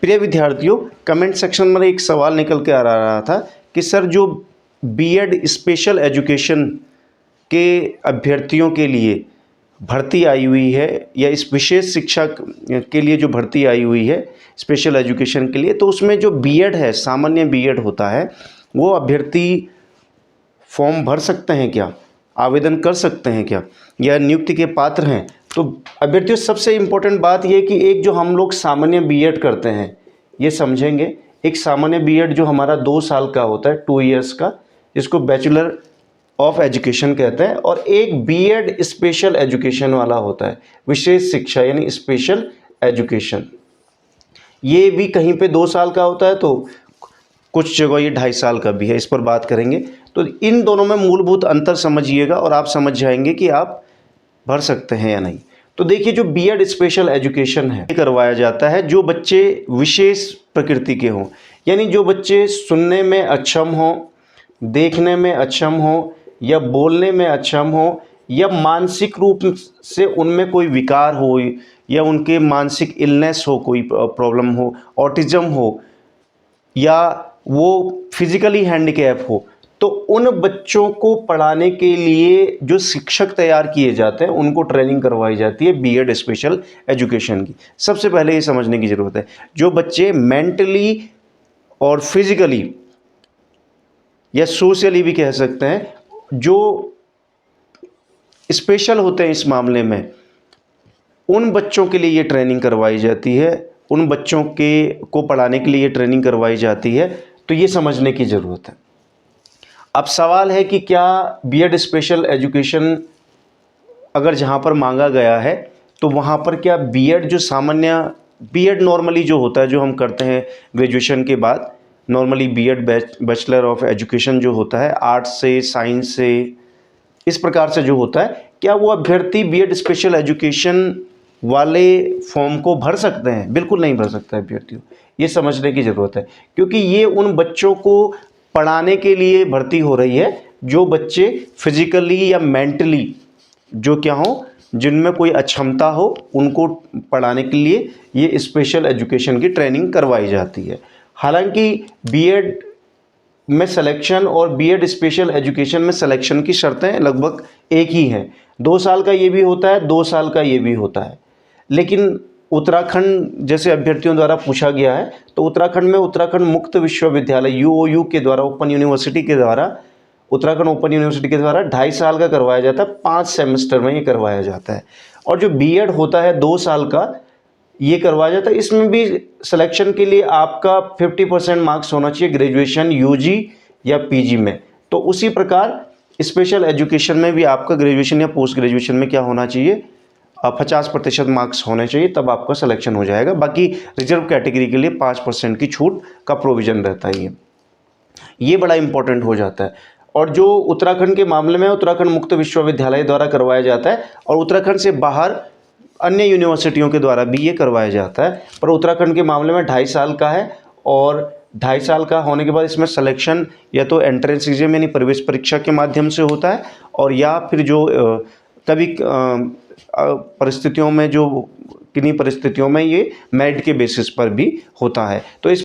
प्रिय विद्यार्थियों, comment section में एक सवाल निकल के आ रहा था कि सर जो बीएड स्पेशल एजुकेशन के अभ्यर्थियों के लिए भर्ती आई हुई है या इस विशेष शिक्षा के लिए जो भर्ती आई हुई है स्पेशल एजुकेशन के लिए, तो उसमें जो बीएड है, सामान्य बीएड होता है, वो अभ्यर्थी फॉर्म भर सकते हैं क्या, आवेदन कर सकते हैं क्या, या नियुक्ति के पात्र हैं? तो अभ्यर्थियों, सबसे इम्पोर्टेंट बात यह कि एक जो हम लोग सामान्य बीएड करते हैं ये समझेंगे। एक सामान्य बीएड जो हमारा 2 साल का होता है, 2 इयर्स का, जिसको बैचलर ऑफ एजुकेशन कहते हैं, और एक बीएड स्पेशल एजुकेशन वाला होता है, विशेष शिक्षा यानी स्पेशल एजुकेशन। ये भी कहीं पे 2 साल का होता है, तो कुछ जगह ये 2.5 साल का भी है। इस पर बात करेंगे। तो इन दोनों में मूलभूत अंतर समझिएगा और आप समझ जाएंगे कि आप भर सकते हैं या नहीं। तो देखिए, जो बीएड स्पेशल एजुकेशन है, ये करवाया जाता है जो बच्चे विशेष प्रकृति के हों, यानी जो बच्चे सुनने में अक्षम हों, देखने में अक्षम हों, या बोलने में अक्षम हों, या मानसिक रूप से उनमें कोई विकार हो, या उनके मानसिक इलनेस हो, कोई प्रॉब्लम हो, ऑटिज्म हो, या वो फिजिकली हैंडीकैप हो, तो उन बच्चों को पढ़ाने के लिए जो शिक्षक तैयार किए जाते हैं उनको ट्रेनिंग करवाई जाती है बीएड स्पेशल एजुकेशन की। सबसे पहले ये समझने की ज़रूरत है, जो बच्चे मेंटली और फिजिकली या सोशली भी कह सकते हैं, जो स्पेशल होते हैं इस मामले में, उन बच्चों के लिए ये ट्रेनिंग करवाई जाती है, उन बच्चों को पढ़ाने के लिए ये ट्रेनिंग करवाई जाती है। तो ये समझने की ज़रूरत है। अब सवाल है कि क्या बीएड स्पेशल एजुकेशन अगर जहाँ पर मांगा गया है, तो वहाँ पर क्या बीएड जो सामान्य बीएड नॉर्मली जो होता है, जो हम करते हैं ग्रेजुएशन के बाद, normally BEd bachelor of education जो होता है, आर्ट्स से, साइंस से, इस प्रकार से जो होता है, क्या वो अभ्यर्थी बीएड स्पेशल एजुकेशन वाले फॉर्म को भर सकते हैं? बिल्कुल नहीं भर सकते अभ्यर्थियों। ये समझने की ज़रूरत है, क्योंकि ये उन बच्चों को पढ़ाने के लिए भर्ती हो रही है जो बच्चे फिजिकली या मेंटली जो क्या हो, जिनमें कोई अक्षमता हो, उनको पढ़ाने के लिए ये स्पेशल एजुकेशन की ट्रेनिंग करवाई जाती है। हालांकि बीएड में सिलेक्शन और बीएड स्पेशल एजुकेशन में सिलेक्शन की शर्तें लगभग एक ही हैं। 2 साल का ये भी होता है, 2 साल का ये भी होता है। लेकिन उत्तराखंड जैसे अभ्यर्थियों द्वारा पूछा गया है, तो उत्तराखंड में उत्तराखंड मुक्त विश्वविद्यालय यूओयू के द्वारा, ओपन यूनिवर्सिटी के द्वारा, उत्तराखंड ओपन यूनिवर्सिटी के द्वारा 2.5 साल का करवाया जाता है, 5 सेमेस्टर में ये करवाया जाता है। और जो बीएड होता है 2 साल का, ये करवाया जाता है। इसमें भी सिलेक्शन के लिए आपका 50% मार्क्स होना चाहिए ग्रेजुएशन, यूजी या पीजी में। तो उसी प्रकार स्पेशल एजुकेशन में भी आपका ग्रेजुएशन या पोस्ट ग्रेजुएशन में क्या होना चाहिए, 50% मार्क्स होने चाहिए, तब आपका सिलेक्शन हो जाएगा। बाकी रिजर्व कैटेगरी के लिए 5% की छूट का प्रोविज़न रहता है। ये बड़ा इंपॉर्टेंट हो जाता है। और जो उत्तराखंड के मामले में उत्तराखंड मुक्त विश्वविद्यालय द्वारा करवाया जाता है, और उत्तराखंड से बाहर अन्य यूनिवर्सिटियों के द्वारा भी ये करवाया जाता है। पर उत्तराखंड के मामले में 2.5 साल का है, और 2.5 साल का होने के बाद इसमें सिलेक्शन या तो एंट्रेंस एग्जाम यानी प्रवेश परीक्षा के माध्यम से होता है, और या फिर जो कभी परिस्थितियों में, जो किन्हीं परिस्थितियों में ये मेरिट के बेसिस पर भी होता है। तो इस